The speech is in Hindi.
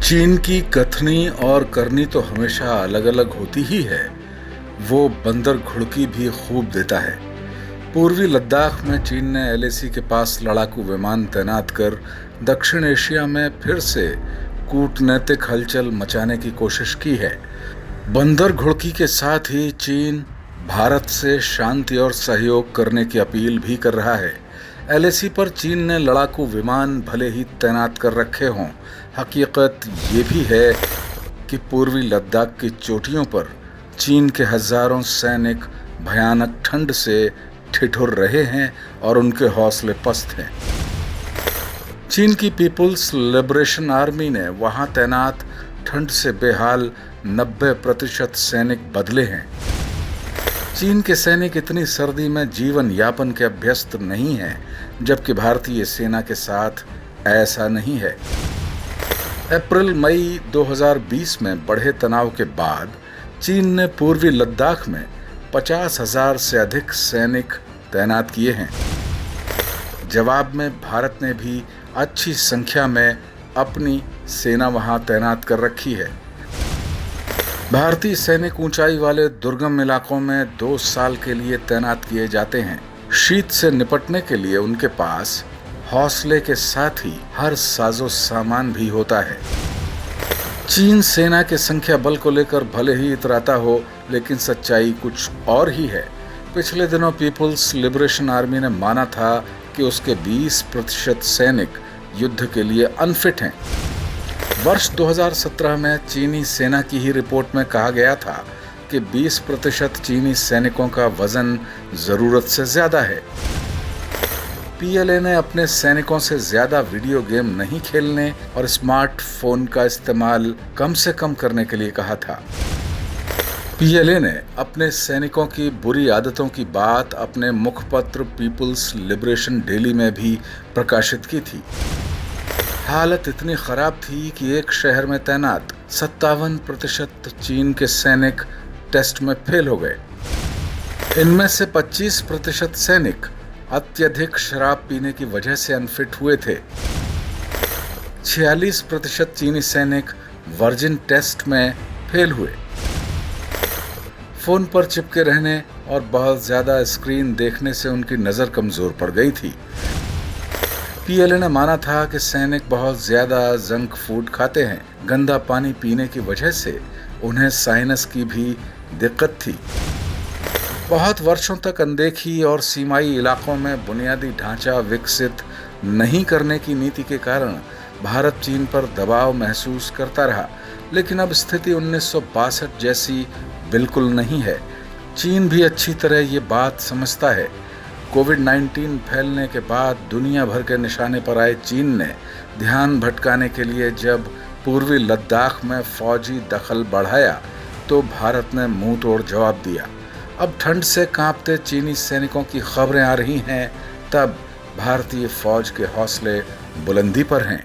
चीन की कथनी और करनी तो हमेशा अलग अलग होती ही है। वो बंदर घुड़की भी खूब देता है। पूर्वी लद्दाख में चीन ने एलएसी के पास लड़ाकू विमान तैनात कर दक्षिण एशिया में फिर से कूटनैतिक हलचल मचाने की कोशिश की है। बंदर घुड़की के साथ ही चीन भारत से शांति और सहयोग करने की अपील भी कर रहा है। एलएसी पर चीन ने लड़ाकू विमान भले ही तैनात कर रखे हों, हकीकत ये भी है कि पूर्वी लद्दाख की चोटियों पर चीन के हजारों सैनिक भयानक ठंड से ठिठुर रहे हैं और उनके हौसले पस्त हैं। चीन की पीपुल्स लिबरेशन आर्मी ने वहां तैनात ठंड से बेहाल 90% सैनिक बदले हैं। चीन के सैनिक इतनी सर्दी में जीवन यापन के अभ्यस्त नहीं हैं, जबकि भारतीय सेना के साथ ऐसा नहीं है। अप्रैल मई 2020 में बढ़े तनाव के बाद चीन ने पूर्वी लद्दाख में 50,000 से अधिक सैनिक तैनात किए हैं। जवाब में भारत ने भी अच्छी संख्या में अपनी सेना वहां तैनात कर रखी है। भारतीय सैनिक ऊंचाई वाले दुर्गम इलाकों में 2 साल के लिए तैनात किए जाते हैं। शीत से निपटने के लिए उनके पास हौसले के साथ ही हर साजो सामान भी होता है। चीन सेना के संख्या बल को लेकर भले ही इतराता हो, लेकिन सच्चाई कुछ और ही है। पिछले दिनों पीपुल्स लिबरेशन आर्मी ने माना था कि उसके 20% सैनिक युद्ध के लिए अनफिट हैं। वर्ष 2017 में चीनी सेना की ही रिपोर्ट में कहा गया था कि 20% चीनी सैनिकों का वजन जरूरत से ज्यादा है। पीएलए ने अपने सैनिकों से ज्यादा वीडियो गेम नहीं खेलने और स्मार्टफोन का इस्तेमाल कम से कम करने के लिए कहा था। पीएलए ने अपने सैनिकों की बुरी आदतों की बात अपने मुखपत्र पीपुल्स लिबरेशन डेली में भी प्रकाशित की थी। हालत इतनी खराब थी कि एक शहर में तैनात 57% चीन के सैनिक टेस्ट में फेल हो गए। इनमें से 25% सैनिक अत्यधिक शराब पीने की वजह से अनफिट हुए थे। 46% चीनी सैनिक वर्जिन टेस्ट में फेल हुए। फोन पर चिपके रहने और बहुत ज्यादा स्क्रीन देखने से उनकी नजर कमजोर पड़ गई थी। पीएलए ने माना था कि सैनिक बहुत ज्यादा जंक फूड खाते हैं। गंदा पानी पीने की वजह से उन्हें साइनस की भी दिक्कत थी। बहुत वर्षों तक अनदेखी और सीमाई इलाकों में बुनियादी ढांचा विकसित नहीं करने की नीति के कारण भारत चीन पर दबाव महसूस करता रहा, लेकिन अब स्थिति 1962 जैसी बिल्कुल नहीं है। चीन भी अच्छी तरह ये बात समझता है। कोविड-19 फैलने के बाद दुनिया भर के निशाने पर आए चीन ने ध्यान भटकाने के लिए जब पूर्वी लद्दाख में फौजी दखल बढ़ाया तो भारत ने मुंह तोड़ जवाब दिया। अब ठंड से कांपते चीनी सैनिकों की खबरें आ रही हैं, तब भारतीय फौज के हौसले बुलंदी पर हैं।